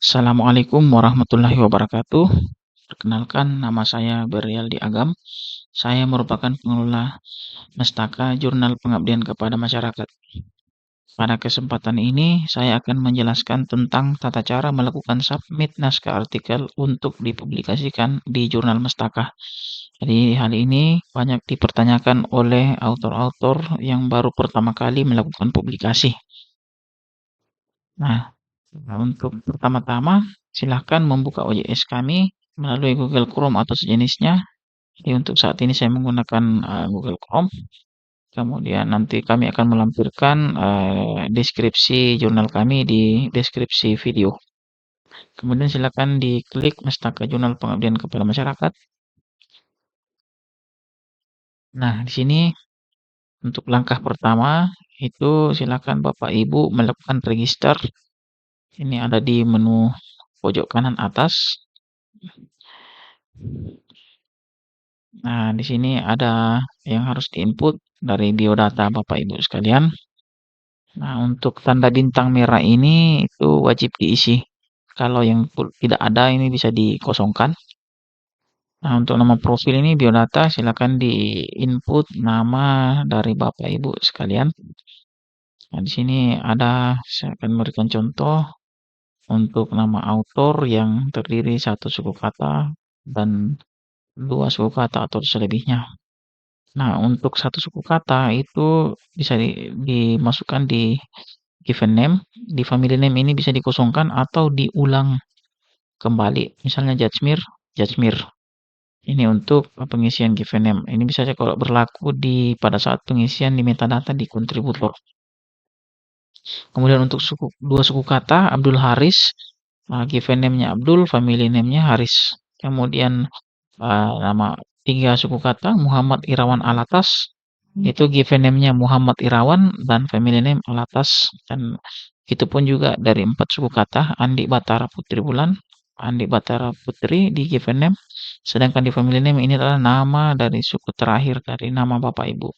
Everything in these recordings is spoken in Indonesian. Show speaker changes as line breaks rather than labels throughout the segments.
Assalamualaikum warahmatullahi wabarakatuh. Perkenalkan, nama saya Berialdi Agam. Saya merupakan pengelola Mestaka Jurnal Pengabdian kepada Masyarakat. Pada kesempatan ini, saya akan menjelaskan tentang tata cara melakukan submit naskah artikel untuk dipublikasikan di Jurnal Mestaka. Jadi, hal ini banyak dipertanyakan oleh autor-autor yang baru pertama kali melakukan publikasi. Nah, untuk pertama-tama, silahkan membuka OJS kami melalui Google Chrome atau sejenisnya. Jadi untuk saat ini saya menggunakan Google Chrome. Kemudian nanti kami akan melampirkan deskripsi jurnal kami di deskripsi video. Kemudian silakan diklik Mestaka Jurnal Pengabdian kepada Masyarakat. Nah, di sini untuk langkah pertama itu silakan Bapak Ibu melakukan register. Ini ada di menu pojok kanan atas. Nah, di sini ada yang harus diinput dari biodata Bapak Ibu sekalian. Nah, untuk tanda bintang merah ini itu wajib diisi. Kalau yang tidak ada ini bisa dikosongkan. Nah, untuk nama profil ini biodata silakan diinput nama dari Bapak Ibu sekalian. Nah, di sini saya akan memberikan contoh untuk nama autor yang terdiri satu suku kata dan dua suku kata atau selebihnya. Nah, untuk satu suku kata itu bisa dimasukkan di given name, di family name ini bisa dikosongkan atau diulang kembali. Misalnya Jajmir, Jajmir. Ini untuk pengisian given name. Ini bisa saja kalau berlaku pada saat pengisian di metadata di kontributor. Kemudian untuk dua suku kata, Abdul Haris, given name-nya Abdul, family name-nya Haris. Kemudian nama tiga suku kata, Muhammad Irawan Alatas, itu given name-nya Muhammad Irawan dan family name Alatas. Dan itu pun juga dari empat suku kata, Andi Batara Putri Bulan, Andi Batara Putri di given name. Sedangkan di family name ini adalah nama dari suku terakhir dari nama Bapak Ibu.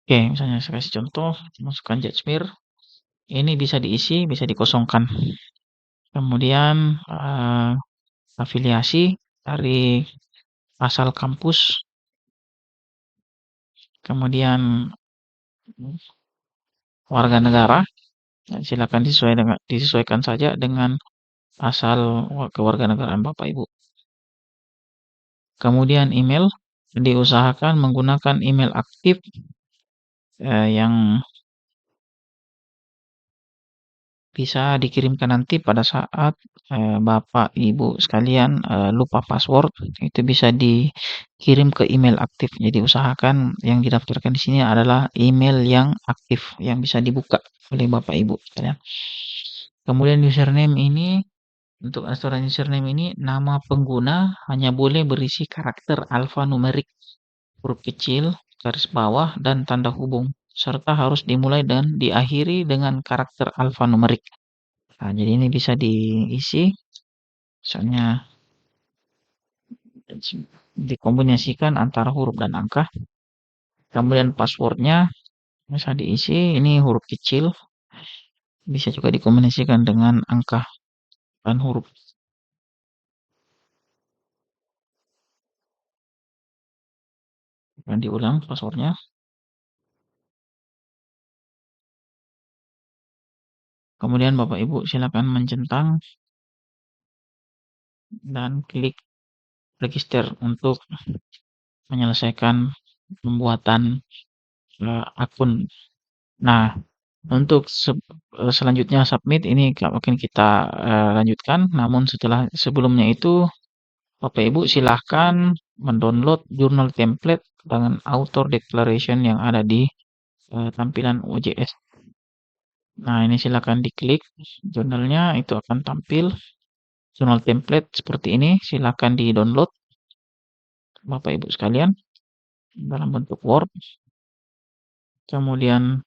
Oke, misalnya saya kasih contoh, masukkan Jajmir. Ini bisa diisi, bisa dikosongkan. Kemudian afiliasi dari asal kampus. Kemudian warga negara, silakan disesuaikan saja dengan asal kewarganegaraan Bapak Ibu. Kemudian email, diusahakan menggunakan email aktif yang bisa dikirimkan nanti pada saat Bapak Ibu sekalian lupa password, itu bisa dikirim ke email aktif. Jadi usahakan yang didaftarkan di sini adalah email yang aktif yang bisa dibuka oleh Bapak Ibu sekalian. Kemudian username ini, untuk restoran username ini nama pengguna hanya boleh berisi karakter alfanumerik, huruf kecil, garis bawah, dan tanda hubung, serta harus dimulai dan diakhiri dengan karakter alfanumerik. Nah, jadi ini bisa diisi, misalnya dikombinasikan antara huruf dan angka. Kemudian passwordnya bisa diisi, ini huruf kecil, bisa juga dikombinasikan dengan angka dan huruf. Dan diulang passwordnya. Kemudian Bapak Ibu silakan mencentang dan klik register untuk menyelesaikan pembuatan akun. Nah, untuk selanjutnya submit ini akan kita lanjutkan. Namun sebelumnya itu Bapak Ibu silahkan mendownload jurnal template dengan author declaration yang ada di tampilan OJS. Nah, ini silahkan diklik jurnalnya, itu akan tampil jurnal template seperti ini. Silahkan di-download Bapak Ibu sekalian dalam bentuk Word. Kemudian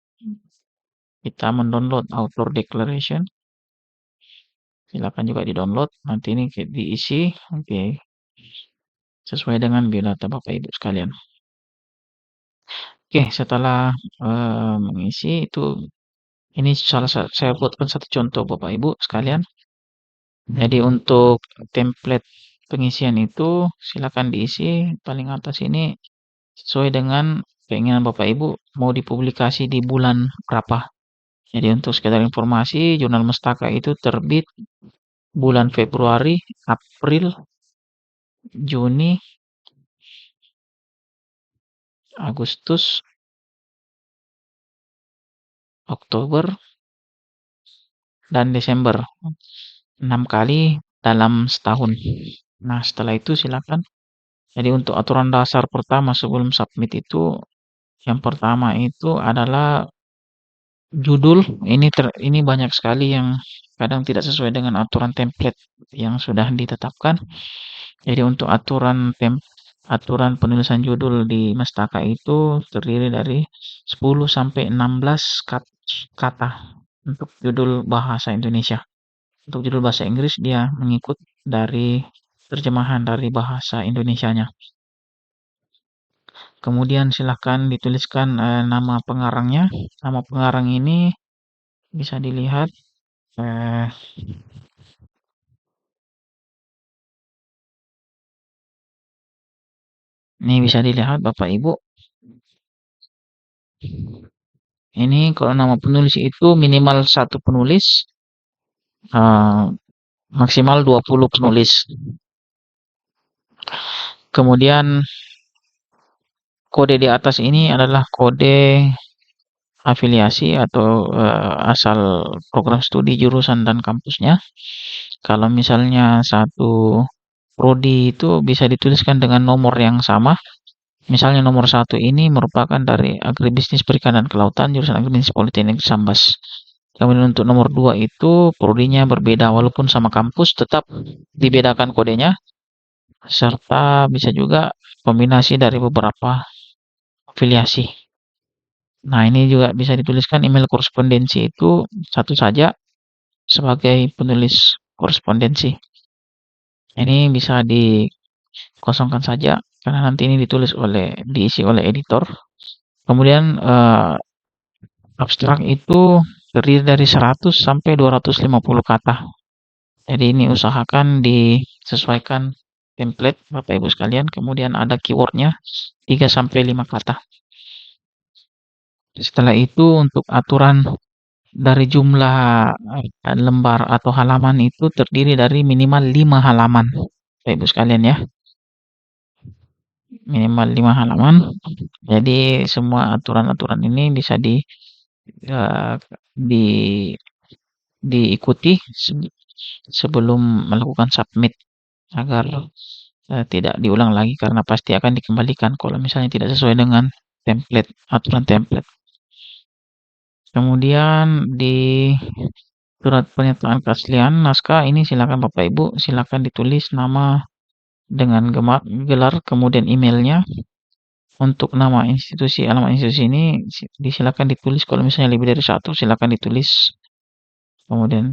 kita mendownload author declaration. Silakan juga di-download. Nanti ini diisi, oke, sesuai dengan biodata Bapak Ibu sekalian. Oke, setelah mengisi itu Ini saya buatkan satu contoh Bapak Ibu sekalian. Jadi untuk template pengisian itu silakan diisi paling atas ini sesuai dengan keinginan Bapak Ibu mau dipublikasi di bulan berapa. Jadi untuk sekedar informasi, Jurnal Mustaka itu terbit bulan Februari, April, Juni, Agustus, Oktober, dan Desember. 6 kali dalam setahun. Nah, setelah itu silakan. Jadi untuk aturan dasar pertama sebelum submit itu, yang pertama itu adalah judul. Ini banyak sekali yang kadang tidak sesuai dengan aturan template yang sudah ditetapkan. Jadi untuk aturan penulisan judul di Mastaka itu terdiri dari 10 sampai 16 kata untuk judul bahasa Indonesia. Untuk judul bahasa Inggris dia mengikut dari terjemahan dari bahasa Indonesianya. Kemudian silahkan dituliskan nama pengarangnya. Nama pengarang ini bisa dilihat eh, ini bisa dilihat Bapak Ibu. Ini kalau nama penulis itu minimal satu penulis, eh, maksimal 20 penulis. Kemudian kode di atas ini adalah kode afiliasi atau asal program studi jurusan dan kampusnya. Kalau misalnya satu prodi itu bisa dituliskan dengan nomor yang sama. Misalnya nomor satu ini merupakan dari agribisnis perikanan kelautan jurusan agribisnis Politeknik Sambas. Kemudian untuk nomor 2 itu prodinya berbeda walaupun sama kampus tetap dibedakan kodenya serta bisa juga kombinasi dari beberapa afiliasi. Nah, ini juga bisa dituliskan email korespondensi itu satu saja sebagai penulis korespondensi. Ini bisa dikosongkan saja karena nanti ini diisi oleh editor. Kemudian abstrak itu terdiri dari 100 sampai 250 kata. Jadi ini usahakan disesuaikan template Bapak Ibu sekalian. Kemudian ada keywordnya 3 sampai 5 kata. Setelah itu untuk aturan dari jumlah lembar atau halaman itu terdiri dari minimal 5 halaman. Bapak Ibu sekalian ya. Minimal 5 halaman. Jadi semua aturan-aturan ini bisa eh, di diikuti sebelum melakukan submit agar tidak diulang lagi karena pasti akan dikembalikan kalau misalnya tidak sesuai dengan aturan template. Kemudian di surat pernyataan keaslian naskah ini silakan Bapak Ibu silakan ditulis nama dengan gelar kemudian emailnya. Untuk nama institusi alamat institusi ini disilakan ditulis kalau misalnya lebih dari satu silakan ditulis. Kemudian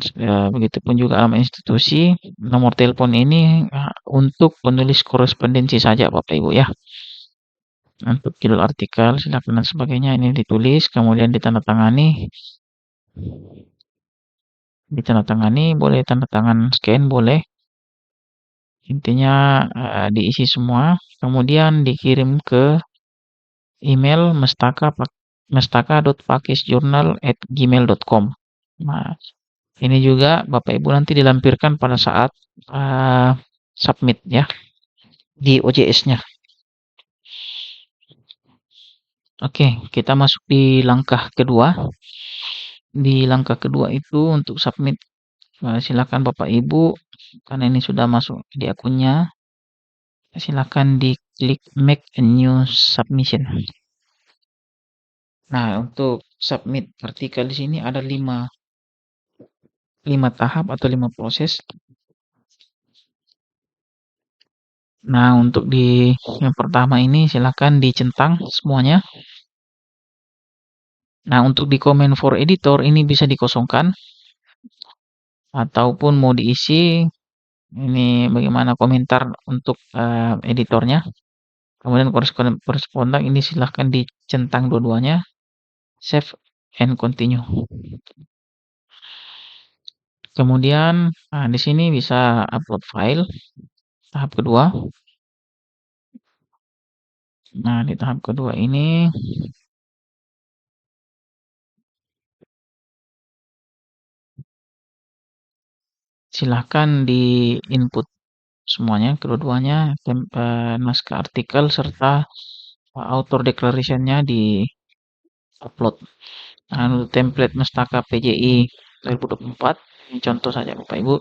begitupun juga alamat institusi, nomor telepon ini untuk penulis korespondensi saja Bapak Ibu ya. Untuk judul artikel silakan dan sebagainya ini ditulis, kemudian ditandatangani, boleh tanda tangan scan boleh. Intinya diisi semua, kemudian dikirim ke email mestaka.pakisjournal@gmail.com. Nah, ini juga Bapak Ibu nanti dilampirkan pada saat submit ya di OJS-nya. Oke, kita masuk di langkah kedua. Di langkah kedua itu untuk submit silakan Bapak Ibu karena ini sudah masuk di akunnya. Silakan diklik make a new submission. Nah, untuk submit artikel di sini ada 5 tahap atau 5 proses. Nah, untuk yang pertama ini silakan dicentang semuanya. Nah, untuk di comment for editor ini bisa dikosongkan ataupun mau diisi ini bagaimana komentar untuk editornya. Kemudian koresponden ini silahkan dicentang dua-duanya. Save and continue. Kemudian, di sini bisa upload file, tahap kedua. Nah, di tahap kedua ini silahkan di input semuanya, kedua-duanya, naskah artikel serta author declaration-nya di upload. Nah, untuk template Mustaka PJI 2024, ini contoh saja Bapak Ibu.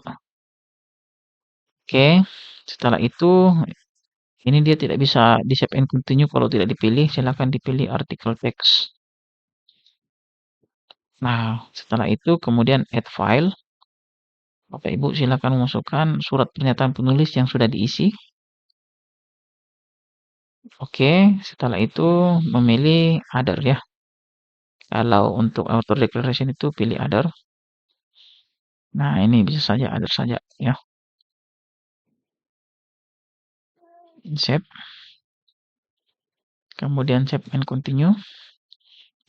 Oke, setelah itu ini dia tidak bisa di save and continue kalau tidak dipilih, silahkan dipilih artikel text. Nah, setelah itu kemudian add file. Bapak Ibu silakan memasukkan surat pernyataan penulis yang sudah diisi. Oke, setelah itu memilih other ya. Kalau untuk author declaration itu pilih other. Nah, ini bisa saja other saja ya. Save, kemudian save and continue.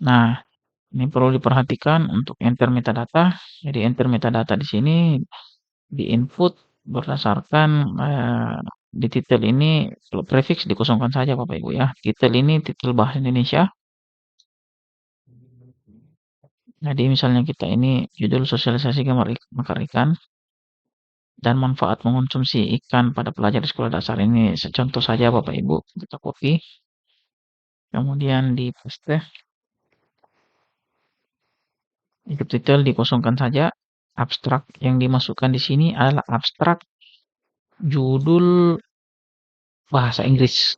Nah, ini perlu diperhatikan untuk enter metadata. Jadi enter metadata di sini di input berdasarkan di titel ini kalau prefix dikosongkan saja Bapak Ibu ya. Titel ini titel bahasa Indonesia. Jadi misalnya kita ini judul sosialisasi gambar bakar ikan dan manfaat mengonsumsi ikan pada pelajar di sekolah dasar ini secontoh saja Bapak Ibu kita copy kemudian di paste. Untuk titel dikosongkan saja. Abstrak yang dimasukkan di sini adalah abstrak judul bahasa Inggris.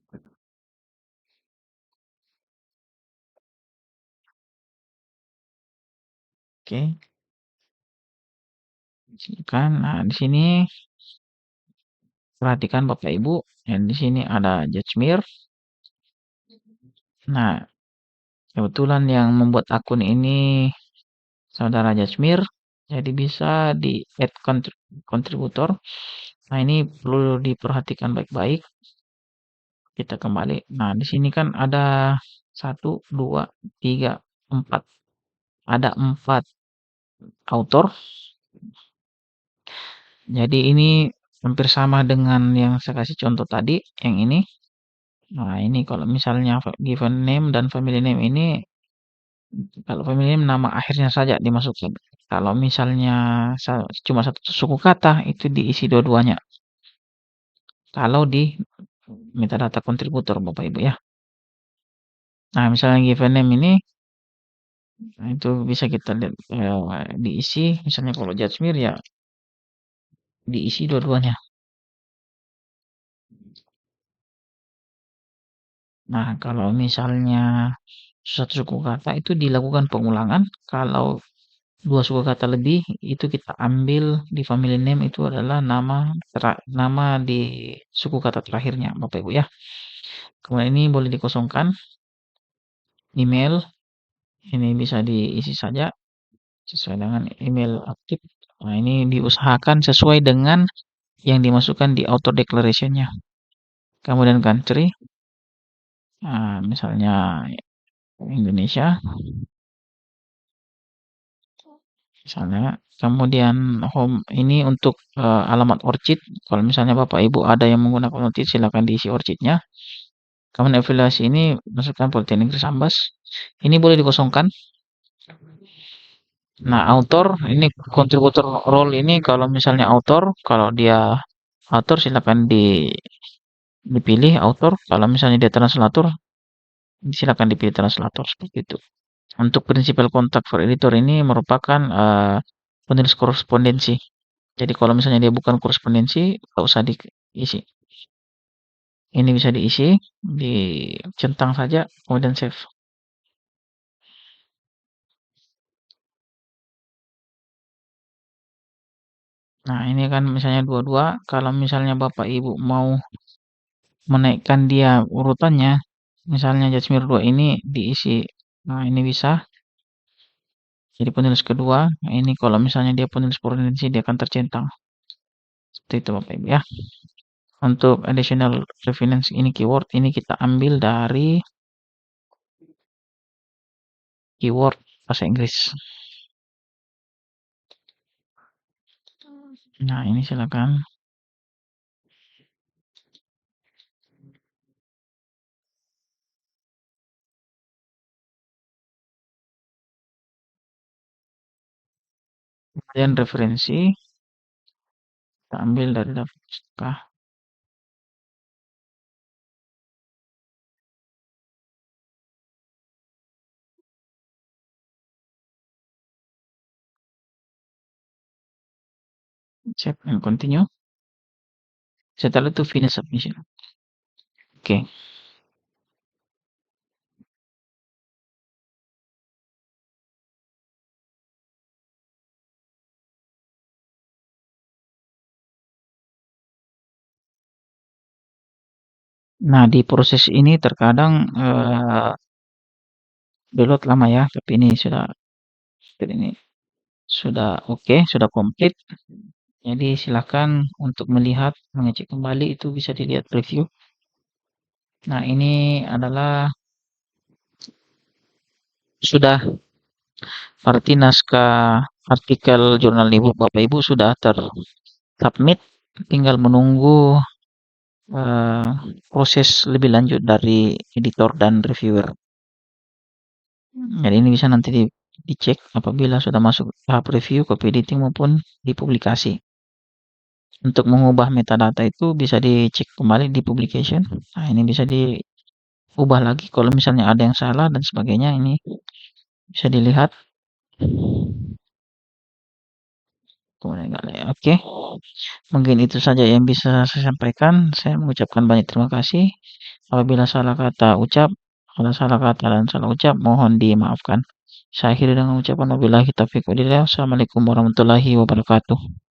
Oke. Kan, nah di sini perhatikan Bapak Ibu, dan di sini ada Judge. Nah, kebetulan yang membuat akun ini saudara Judge, jadi bisa di add kontributor. Nah, ini perlu diperhatikan baik-baik. Kita kembali. Nah, di sini kan ada 1, 2, 3, 4. Ada 4 author. Jadi ini hampir sama dengan yang saya kasih contoh tadi, yang ini. Nah, ini kalau misalnya given name dan family name ini, kalau family name nama akhirnya saja dimasukkan. Kalau misalnya cuma satu suku kata, itu diisi dua-duanya. Kalau di metadata kontributor Bapak Ibu ya. Nah, misalnya given name ini, nah itu bisa kita lihat diisi, misalnya kalau Judge ya diisi dua-duanya. Nah, kalau misalnya satu suku kata itu dilakukan pengulangan, kalau dua suku kata lebih itu kita ambil di family name itu adalah nama di suku kata terakhirnya Bapak Ibu ya. Kemudian ini boleh dikosongkan. Email ini bisa diisi saja sesuai dengan email aktif. Nah, ini diusahakan sesuai dengan yang dimasukkan di auto declaration-nya. Kemudian country, nah, misalnya Indonesia, misalnya. Kemudian home ini untuk alamat orchid. Kalau misalnya Bapak Ibu ada yang menggunakan orchid, silakan diisi orchidnya. Kemudian afiliasi ini masukkan Politeknik Negeri Sambas. Ini boleh dikosongkan. Nah, author ini kontributor role ini kalau misalnya author, kalau dia author silakan dipilih author. Kalau misalnya dia translator, silakan dipilih translator seperti itu. Untuk principal contact for editor ini merupakan penulis korespondensi. Jadi kalau misalnya dia bukan korespondensi, nggak usah diisi. Ini bisa diisi, dicentang saja, kemudian save. Nah, ini kan misalnya dua-dua. Kalau misalnya Bapak Ibu mau menaikkan dia urutannya, misalnya Jazmir 2 ini diisi. Nah, ini bisa. Jadi penulis kedua, nah, ini kalau misalnya dia penulis korespondensi, dia akan tercentang. Seperti itu Bapak Ibu ya. Untuk additional reference ini keyword, ini kita ambil dari keyword bahasa Inggris. Nah, ini silakan. Kemudian referensi, kita ambil dari daftar pustaka. Save and continue. Setelah itu finish submission. Oke. Nah, di proses ini terkadang download lama ya, tapi ini sudah oke, sudah komplit. Jadi silakan untuk melihat, mengecek kembali itu bisa dilihat review. Nah, ini adalah sudah arti naskah artikel jurnal Ibu Bapak Ibu sudah tersubmit, tinggal menunggu eh, proses lebih lanjut dari editor dan reviewer. Jadi ini bisa nanti dicek apabila sudah masuk tahap review, copy editing maupun dipublikasi. Untuk mengubah metadata itu bisa dicek kembali di publication. Nah, ini bisa diubah lagi kalau misalnya ada yang salah dan sebagainya, ini bisa dilihat. Kemudian oke. Mungkin itu saja yang bisa saya sampaikan. Saya mengucapkan banyak terima kasih. Apabila salah kata ucap, kalau salah kata dan salah ucap, mohon dimaafkan. Saya akhiri dengan ucapan wabillahi taufiq walhidayah. Assalamualaikum warahmatullahi wabarakatuh.